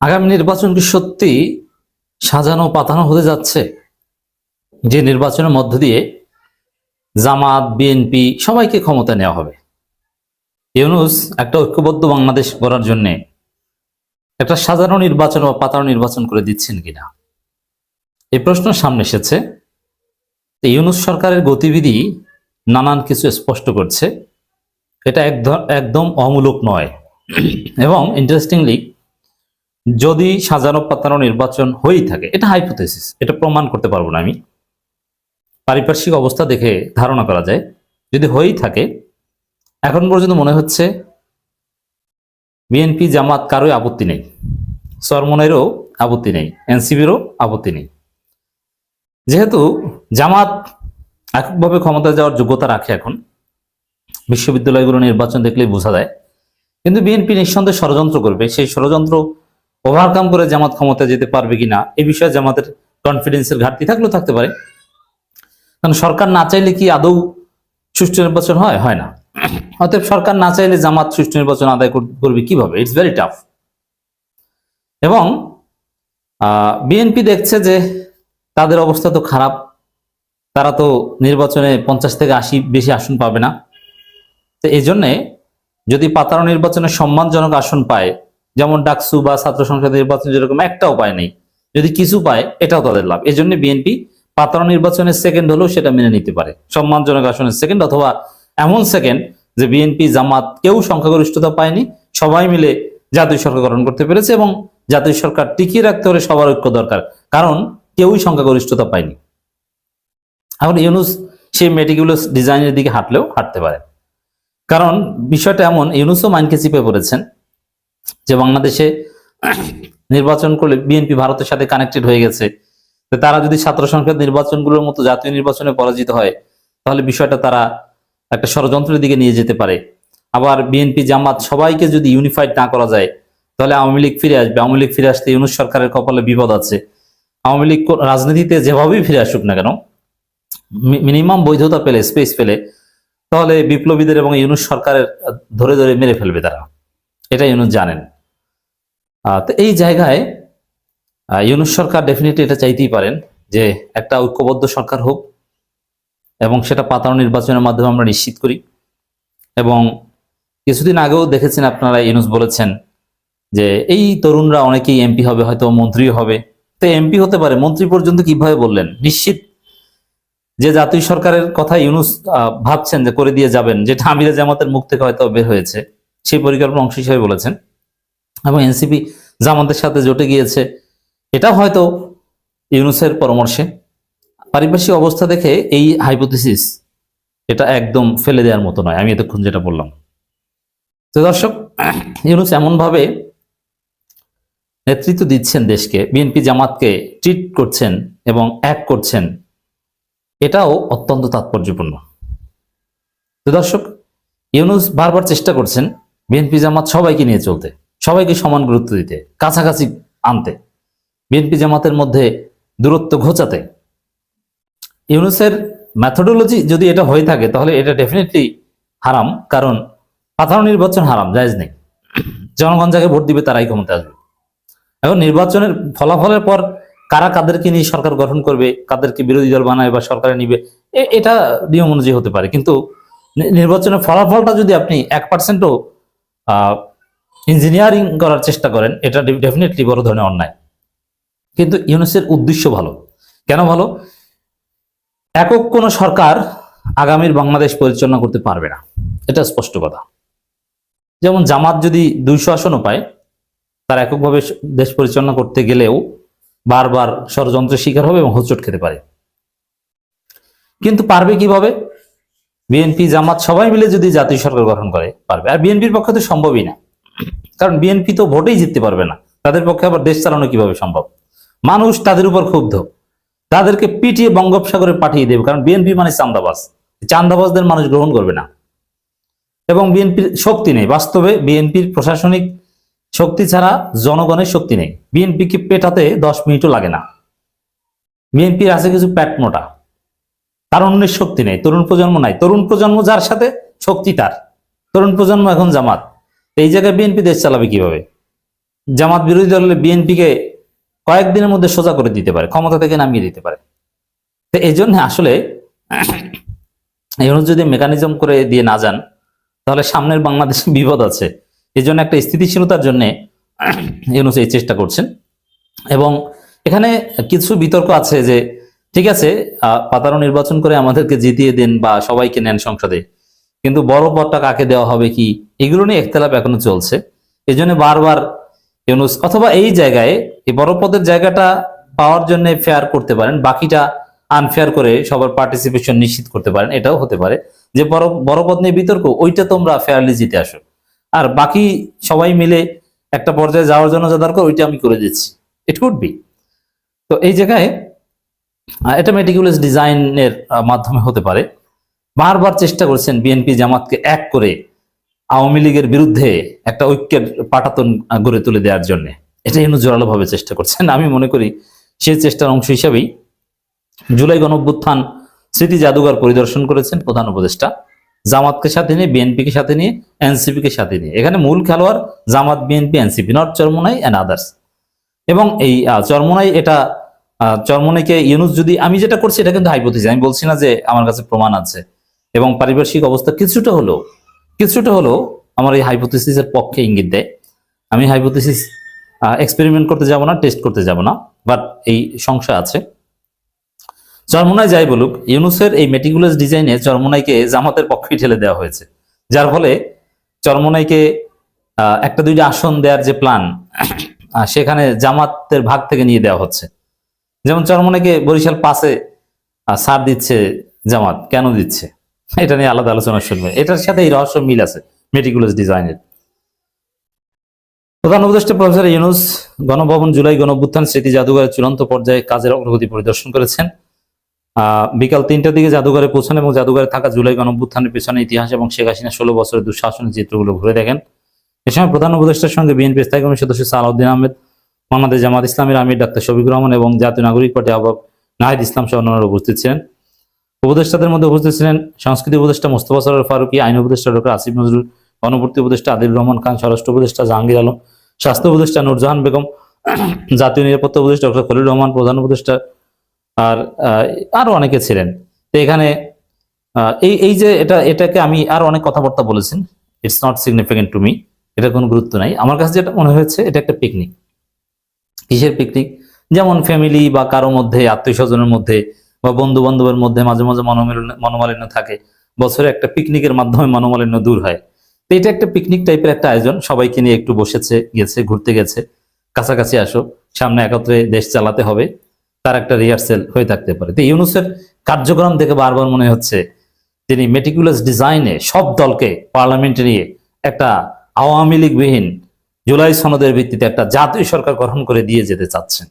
আগামী নির্বাচন কি সত্যি সাজানো পাতানো হতে যাচ্ছে? যে নির্বাচনের মধ্য দিয়ে জামাত, বিএনপি সবাইকে ক্ষমতা নেওয়া হবে। ইউনূস একটা ঐক্যবদ্ধ বাংলাদেশ গড়ার জন্য একটা সাজানো নির্বাচন বা পাতানো নির্বাচন করে দিচ্ছেন কিনা, এই প্রশ্ন সামনে এসেছে। ইউনূস সরকারের গতিবিধি নানান কিছু স্পষ্ট করছে। এটা একদম অমূলক নয়। এবং ইন্টারেস্টিংলি, যদি সাজানো পাতানো নির্বাচন হয়েই থাকে, এটা হাইপোথেসিস, এটা প্রমাণ করতে পারবো না আমি, পারিপার্শ্বিক অবস্থা দেখে ধারণা করা যায়, যদি হয়েই থাকে, এখন পর্যন্ত মনে হচ্ছে বিএনপি জামাত কারোই আপত্তি নেই, চরমনেরও আপত্তি নেই, এনসিবিরও আপত্তি নেই। যেহেতু জামাত এককভাবে ক্ষমতায় যাওয়ার যোগ্যতা রাখে, এখন বিশ্ববিদ্যালয়গুলো নির্বাচন দেখলেই বোঝা যায়, কিন্তু বিএনপি নিঃসন্দেহে ষড়যন্ত্র করবে। সেই ষড়যন্ত্র ওভারকাম করে জামাত ক্ষমতায় যেতে পারবে কিনা, এই বিষয়ে জামাতের কনফিডেন্সের ঘাটতি থাকলেও থাকতে পারে। কারণ সরকার না চাইলে কি আদৌ সুষ্ঠু নির্বাচন হয়? হয় না। অতএব সরকার না চাইলে জামাত সুষ্ঠু নির্বাচন আদায় করবে কিভাবে? It's very tough. এবং বিএনপি দেখছে যে তাদের অবস্থা তো খারাপ, তারা তো নির্বাচনে 50 থেকে 80 বেশি আসন পাবে না। তো এই জন্যে যদি পাতানো নির্বাচনে সম্মানজনক আসন পায়, যেমন ডাকসু বা ছাত্র সংসদ নির্বাচন যেরকম একটাও পায় নাই, যদি কিছু পায় এটাও তাদের লাভ। এই জন্য বিএনপি পাতানো নির্বাচনের সেকেন্ড হলেও সেটা মেনে নিতে পারে, সম্মানজনক আসনের সেকেন্ড, অথবা এমন সেকেন্ড যে বিএনপি জামাত কেউ সংখ্যাগরিষ্ঠতা পায়নি, সবাই মিলে জাতীয় সরকার গঠন করতে পেরেছে। এবং জাতীয় সরকার টিকিয়ে রাখতে হলে সবার ঐক্য দরকার, কারণ কেউই সংখ্যাগরিষ্ঠতা পায়নি। এখন ইউনূস সেই মেটিকুলাস ডিজাইনের দিকে হাঁটতে পারে। কারণ বিষয়টা এমন, ইউনূসও মাইন্ডকে চিপে পড়েছেন যে বাংলাদেশে নির্বাচন করলে বিএনপি ভারতের সাথে কানেক্টেড হয়ে গেছে, তারা যদি ছাত্র সংসদ নির্বাচনগুলোর মতো জাতীয় নির্বাচনে পরাজিত হয়, তাহলে বিষয়টা তারা একটা ষড়যন্ত্রের দিকে নিয়ে যেতে পারে। আবার বিএনপি জামাত সবাইকে যদি ইউনিফাইড না করা যায়, তাহলে আওয়ামী লীগ ফিরে আসবে। আওয়ামী লীগ ফিরে আসতে ইউনূস সরকারের কপালে বিপদ আছে। আওয়ামী লীগ রাজনীতিতে যেভাবেই ফিরে আসুক না কেন, মিনিমাম বৈধতা পেলে, স্পেস পেলে, তাহলে বিপ্লবীদের এবং ইউনূস সরকারের ধরে ধরে মেরে ফেলবে তারা। এটা ইউনূস জানেন। তো এই জায়গায় ইউনূস সরকার ডেফিনেটলি এটা চাইতেই পারেন যে একটা ঐক্যবদ্ধ সরকার হোক, এবং সেটা পাতানো নির্বাচনের মাধ্যমে আমরা নিশ্চিত করি। এবং কিছুদিন আগেও দেখেছেন আপনারা, ইউনূস বলেছেন যে এই তরুণরা অনেকেই এমপি হবে, হয়তো মন্ত্রী হবে। তো এমপি হতে পারে, মন্ত্রী পর্যন্ত কিভাবে বললেন? নিশ্চিত যে জাতীয় সরকারের কথা ইউনূস ভাবছেন যে করে দিয়ে যাবেন, যেটা আমিরে জামাতের মুখ থেকে হয়তো বের হয়েছে, সেই পরিকল্পনার অংশ হিসেবে বলেছেন। এবং এনসিপি জামাতের সাথে জোটে গিয়েছে, এটা হয়তো ইউনূসের পরামর্শে। পারিপার্শ্বিক অবস্থা দেখে এই হাইপোথিসিস এটা একদম ফেলে দেওয়ার মতো নয়, আমি এতক্ষণ যেটা বললাম। তো দর্শক, ইউনূস এমন ভাবে নেতৃত্ব দিচ্ছেন দেশকে, বিএনপি জামাতকে ট্রিট করছেন এবং এক করছেন, এটাও অত্যন্ত তাৎপর্যপূর্ণ। তো দর্শক, ইউনূস বারবার চেষ্টা করছেন বিএনপি জামাত সবাইকে নিয়ে চলতে, সবাইকে সমান গুরুত্ব দিতে, কাছাকাছি আনতে, বিএনপি জামাতের মধ্যে দূরত্ব ঘোচাতে। ইউনূসের ম্যাথোডোলজি যদি এটা হয়ে থাকে, তাহলে এটা ডেফিনেটলি হারাম। কারণ পাতানো নির্বাচন হারাম, জায়েজ নেই। জনগণ যাকে ভোট দিবে তারাই ক্ষমতা আসবে। এখন নির্বাচনের ফলাফলের পর কারা কাদেরকে নিয়ে সরকার গঠন করবে, কাদেরকে বিরোধী দল বানাবে বা সরকারে নিবে, এটা নিয়ম অনুযায়ী হতে পারে। কিন্তু নির্বাচনের ফলাফলটা যদি আপনি 1%ও ইঞ্জিনিয়ারিং করার চেষ্টা করেন, এটা ডেফিনেটলি বড় ধরনের অন্যায়। কিন্তু ইউনূসের উদ্দেশ্য ভালো। কেন ভালো? একক কোনো সরকার আগামীর বাংলাদেশ পরিচালনা করতে পারবে না, এটা স্পষ্ট কথা। যেমন জামাত যদি 200 আসনও পায়, তার এককভাবে দেশ পরিচালনা করতে গেলেও বারবার ষড়যন্ত্রের শিকার হবে এবং হোঁচট খেতে পারে। কিন্তু পারবে কিভাবে? বিএনপি জামাত সবাই মিলে যদি জাতীয় সরকার গঠন করে পারবে। আর বিএনপির পক্ষে তো সম্ভবই না, কারণ বিএনপি তো ভোটেই জিততে পারবে না। তাদের পক্ষে আবার দেশ চালানো কিভাবে সম্ভব? মানুষ তাদের উপর ক্ষুব্ধ, তাদেরকে পিটিয়ে বঙ্গোপসাগরে পাঠিয়ে দেবে। কারণ বিএনপি মানে চান্দাবাজ, চান্দাবাজদের মানুষ গ্রহণ করবে না। এবং বিএনপির শক্তি নেই, বাস্তবে বিএনপির প্রশাসনিক শক্তি ছাড়া জনগণের শক্তি নেই। বিএনপিকে পেটাতে 10 মিনিটও লাগে না। বিএনপির আছে কিছু প্যাট মোটা, তারুণ্যের শক্তি নেই, তরুণ প্রজন্ম নাই। তরুণ প্রজন্ম যার সাথে, শক্তি তার। তরুণ প্রজন্ম এখন জামাত। এই জায়গায় বিএনপি দেশ চালাবে কিভাবে? জামাত বিরোধী দল বিএনপিকে কয়েকদিনের মধ্যে সোজা করে দিতে পারে, ক্ষমতা থেকে নামিয়ে দিতে পারে। তো এই জন্য আসলে ইউনূস যদি মেকানিজম করে দিয়ে না যান, তাহলে সামনের বাংলাদেশে বিপদ আছে। এই জন্য একটা স্থিতিশীলতার জন্য ইউনূস এই চেষ্টা করছেন। এবং এখানে কিছু বিতর্ক আছে যে ঠিক আছে, 15 নির্বাচন করে আমাদেরকে জিতিয়ে দেন বা সবাইকে নেন সংসদে, কিন্তু বড় পদটা কাকে দেওয়া হবে কি, এগুলো নিয়ে ইখতিলাফ এখনো চলছে। এই জন্য বারবার ইউনূস অথবা এই জায়গায় এই বড় পদের জায়গাটা পাওয়ার জন্য ফেয়ার করতে পারেন, বাকিটা আনফেয়ার করে সবার পার্টিসিপেশন নিশ্চিত করতে পারেন। এটাও হতে পারে যে বড় বড় পদ নিয়ে বিতর্ক, ওইটা তোমরা ফেয়ারলি জিতে আসো, আর বাকি সবাই মিলে একটা পর্যায়ে যাওয়ার জন্য যা দরকার ওইটা আমি করে দিচ্ছি। It could be. তো এই জায়গায় এটা মেটিকুলাস ডিজাইনের মাধ্যমে হতে পারে। বারবার চেষ্টা করছেন বিএনপি জামাতকে এক করে আওয়ামী লীগের বিরুদ্ধে একটা ঐক্যের পাটাতন গড়ে তুলে দেওয়ার জন্য, এটা ইউনূস জোরালোভাবে চেষ্টা করছেন। আমি মনে করি সেই চেষ্টার অংশ হিসাবেই জুলাই গণঅভ্যুত্থান স্মৃতি জাদুঘর পরিদর্শন করেছেন প্রধান উপদেষ্টা, জামাতকে সাথে নিয়ে, বিএনপিকে সাথে নিয়ে, এনসিপিকে সাথে নিয়ে। এখানে মূল খেলোয়াড় Jamaat, BNP, NCP, not Charmonai and others. এবং এই চরমোনাই, এটা চরমোনাইকে ইউনূস যদি, আমি যেটা করছি এটা কিন্তু হাইপোথিসিস, আমি বলছি না যে আমার কাছে প্রমাণ আছে, এবং পারিপার্শ্বিক অবস্থা কিছুটা হলেও আমার এই হাইপোথিসিসের পক্ষে ইঙ্গিত দেয়। আমি হাইপোথিসিস এক্সপেরিমেন্ট করতে যাব না, টেস্ট করতে যাব না, বাট এই সংশয় আছে। চরমোনাই যাই বলুক, ইউনূসের এই মেটিকুলাস ডিজাইনে চরমোনাইকে জামাতের পক্ষে ঠেলে দেওয়া হয়েছে, যার ফলে চরমোনাইকে একটা দুইটা আসন দেওয়ার যে প্ল্যান, সেখানে জামাতের ভাগ থেকে নিয়ে দেওয়া হচ্ছে। যেমন চরমোনাইকে বরিশাল 5-এ ছাড় দিচ্ছে জামাত, কেন দিচ্ছে এটা নিয়ে আলাদা আলোচনা শুনবে। এটার সাথে এই রহস্য মিল আছে মেটিকুলাস ডিজাইনের। প্রধান উপদেষ্টা প্রফেসর ইউনূস গণভবন জুলাই গণঅভ্যুত্থান স্মৃতি জাদুঘরের চূড়ান্ত পর্যায়ে কাজের অগ্রগতি পরিদর্শন করেছেন। বিকাল 3টার দিকে জাদুঘরে পৌঁছান এবং জাদুঘরে থাকা জুলাই গণঅভ্যুত্থানের পেছনে ইতিহাস এবং শেখ হাসিনা 16 বছরের দুঃশাসনের চিত্রগুলো ঘুরে দেখেন। এ সময় প্রধান উপদেষ্টার সঙ্গে বিএনপি স্থায়ী কমিটির সদস্য সালাউদ্দিন আহমেদ, বাংলাদেশ জামাত ইসলামের আমির ডাক্তার শফিকুর রহমান এবং জাতীয় নাগরিক পার্টি আহ্বায়ক নাহিদ ইসলাম সহ অন্যান্যরা উপস্থিত ছিলেন। উপদেষ্টাদের মধ্যে উপস্থিত ছিলেন সংস্কৃতি উপদেষ্টা মোস্তফা সরোয়ার ফারুকী, আইন উপদেষ্টা ডক্টর আসিফ নজরুল, গণপূর্তি উপদেষ্টা আদিলুর রহমান খান, স্বরাষ্ট্র উপদেষ্টা জাহাঙ্গীর আলম, স্বাস্থ্য উপদেষ্টা নূরজাহান বেগম, জাতীয় নিরাপত্তা উপদেষ্টা ডক্টর খলিলুর রহমান, প্রধান উপদেষ্টা আর আরো অনেকে ছিলেন। তো এখানে এই যে এটাকে আমি আরো অনেক কথাবার্তা বলেছেন, it's not significant to me, এটা কোনো গুরুত্ব নাই। আমার কাছে যেটা মনে হয়েছে এটা একটা পিকনিক। কিসের পিকনিক? যেমন ফ্যামিলি বা কারো মধ্যে, আত্মীয় স্বজনের মধ্যে বা বন্ধু বান্ধবের মধ্যে মাঝে মাঝে মনোমালিন্য থাকে, বছরে একটা পিকনিকের মাধ্যমে মনোমালিন্য দূর হয়। তো এটা একটা পিকনিক টাইপের একটা আয়োজন, সবাইকে নিয়ে একটু বসেছে, গেছে, ঘুরতে গেছে, কাছাকাছি আসো, সামনে একত্রে দেশ চালাতে হবে, তার একটা রিহার্সেল হয়ে থাকতে পারে। তো ইউনূসের কার্যক্রম দেখে বারবার মনে হচ্ছে তিনি মেটিকুলাস ডিজাইনে সব দলকে পার্লামেন্টে নিয়ে একটা আওয়ামী লীগবিহীন জুলাই সনদের ভিত্তিতে একটা জাতীয় সরকার গঠন করে দিয়ে যেতে চাচ্ছেন।